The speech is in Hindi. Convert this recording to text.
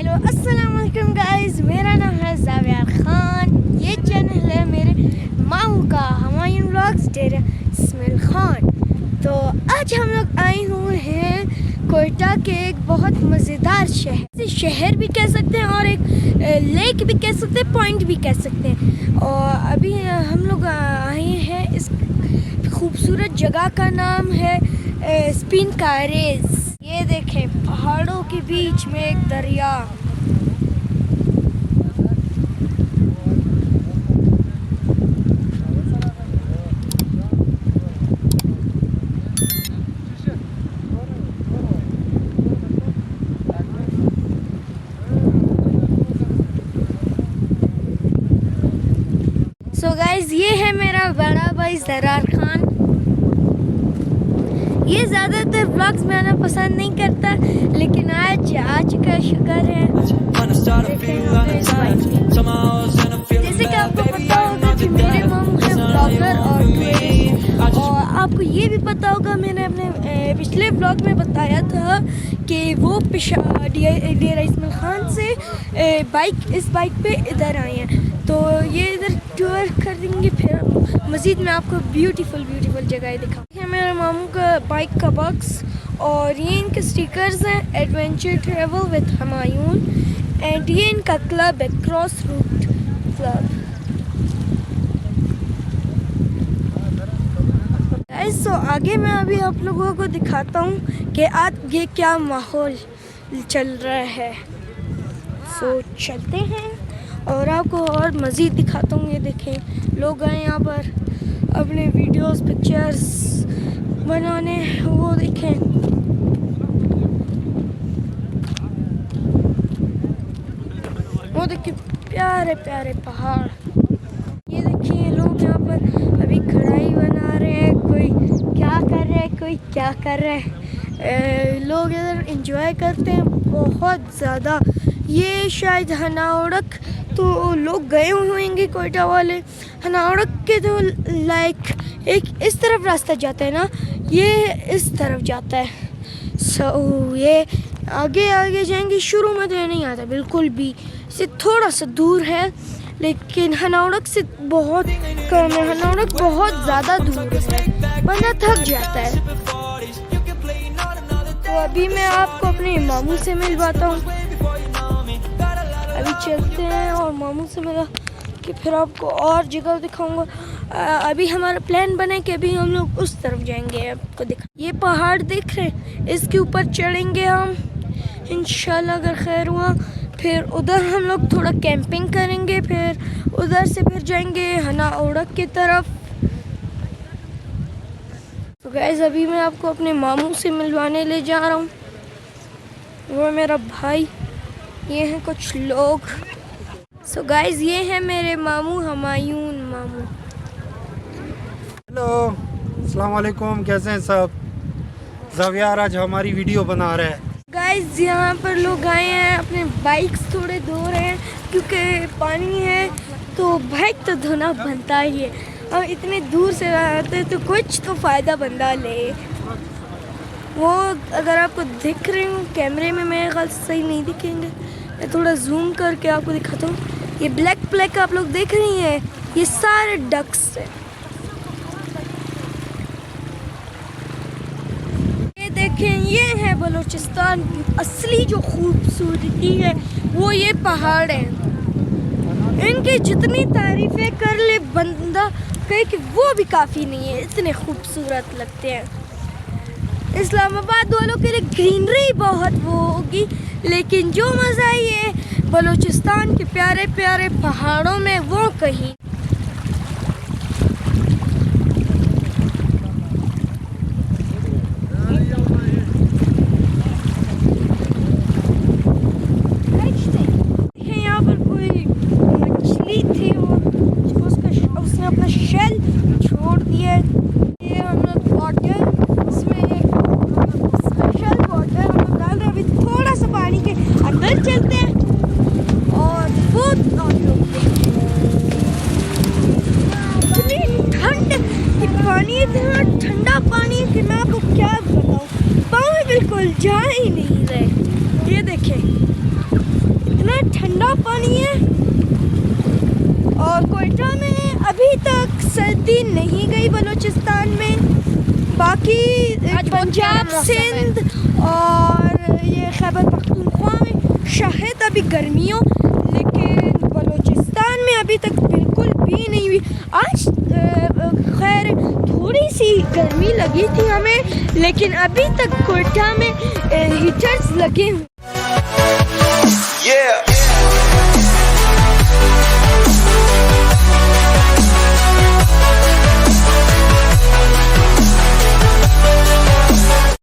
हेलो अस्सलाम वालेकुम गाइस, मेरा नाम है ज़ावियार खान। ये चैनल है मेरे मामू का, हमायूं व्लॉग्स डेरा इस्माइल खान। तो आज हम लोग आए हुए हैं कोयटा के एक बहुत मज़ेदार शहर भी कह सकते हैं और एक लेक भी कह सकते हैं, पॉइंट भी कह सकते हैं। और अभी हम लोग आए हैं, इस खूबसूरत जगह का नाम है स्पिनकारेज। ये देखें, पहाड़ों के बीच में एक दरिया। सो गाइज, ये है मेरा बड़ा भाई ज़रार खान। ये ज़्यादातर व्लॉग्स में आना पसंद नहीं करता, लेकिन आज का शुक्र है। जैसे कि आपको पता होगा कि मेरे मामू हैं ब्लॉगर और आपको ये भी पता होगा, मैंने अपने पिछले ब्लॉग में बताया था कि वो डेरा इस्माइल खान से इस बाइक पे इधर आए हैं। तो ये इधर टूर कर देंगे, फिर मज़ीद मैं आपको ब्यूटीफुल जगह दिखाऊँ। ये मेरे मामू का बाइक का बॉक्स और ये इनके स्टिकर्स हैं, adventure travel with Humayun. And ये इनका क्लब है, क्रॉस रूट क्लब। तो आगे मैं अभी आप लोगों को दिखाता हूँ कि आज ये क्या माहौल चल रहा है। सो चलते हैं और आपको और मज़ीद दिखाता हूँ। ये देखें, लोग आए यहाँ पर अपने वीडियोस पिक्चर्स बनाने। वो देखें, वो देखिए प्यारे प्यारे पहाड़। ये देखिए, लोग यहाँ पर अभी कढ़ाई बना रहे हैं, कोई क्या कर रहा है, कोई क्या कर रहा है। लोग इधर एंजॉय करते हैं बहुत ज़्यादा। ये शायद हनावड़क तो लोग गए होंगे कोयटा वाले। हनावड़क के तो लाइक एक इस तरफ रास्ता जाता है ना, ये इस तरफ जाता है। सो ये आगे जाएंगे। शुरू में तो ये नहीं आता बिल्कुल भी, इससे थोड़ा सा दूर है, लेकिन हनावड़क से बहुत कम है। हनावड़क बहुत ज़्यादा दूर है, बंदा थक जाता है। तो अभी मैं आपको अपने मामू से मिलवाता हूँ। अभी चलते हैं और मामू से मिला कि फिर आपको और जगह दिखाऊंगा। अभी हमारा प्लान बना है कि अभी हम लोग उस तरफ जाएंगे, आपको दिखा। ये पहाड़ दिख रहे हैं, इसके ऊपर चढ़ेंगे हम इंशाल्लाह, अगर खैर हुआ। फिर उधर हम लोग थोड़ा कैंपिंग करेंगे, फिर उधर से फिर जाएंगे हनावड़क की तरफ। तो गाइस, अभी मैं आपको अपने मामू से मिलवाने ले जा रहा हूँ। वो मेरा भाई, ये हैं कुछ लोग। सो गाइस, ये है मेरे मामू, हमायूं मामू। हेलो, अस्सलाम वालेकुम, कैसे हैं सब? ज़ावियार आज हमारी वीडियो बना रहा है। गाइस, यहाँ पर लोग आए हैं, अपने बाइक्स थोड़े धो रहे हैं क्योंकि पानी है तो बाइक तो धोना बनता ही है। हम इतने दूर से आते हैं तो कुछ तो फ़ायदा बंदा ले। वो अगर आपको दिख रहे हो कैमरे में, मेरे ख्याल से सही नहीं दिखेंगे, मैं थोड़ा जूम करके आपको दिखाता हूँ। ये ब्लैक आप लोग देख रही हैं, ये सारे डक्स हैं। ये देखें, ये है बलूचिस्तान। असली जो खूबसूरती है वो ये पहाड़ है। इनकी जितनी तारीफें कर ले बंदा कहे कि वो भी काफ़ी नहीं है, इतने खूबसूरत लगते हैं। इस्लामाबाद वालों के लिए ग्रीनरी बहुत वो होगी, लेकिन जो मज़ा ये बलूचिस्तान के प्यारे प्यारे पहाड़ों में, वो कहीं। यहाँ पर कोई मछली थी, उसने अपना शेल छोड़ दिया। ये हम लोग बॉटल, इसमें स्पेशल बॉटल हम लोग डाल रहे हैं। अभी थोड़ा सा पानी के अंदर चलते हैं और वो आप लोग ठंड, पानी इतना ठंडा पानी है कि मैं आपको क्या बताऊँ, पाँव बिल्कुल जा ही नहीं रहे। ये देखें, इतना ठंडा पानी है। और कोयटा में अभी तक सर्दी नहीं गई, बलूचिस्तान में। बाकी पंजाब, सिंध और ये खैबर पख्तूनख्वा में शायद अभी गर्मियों, लेकिन बलूचिस्तान में अभी तक बिल्कुल भी नहीं हुई। आज खैर थोड़ी सी गर्मी लगी थी हमें, लेकिन अभी तक कोयटा में हीटर्स लगे हुए। Yeah.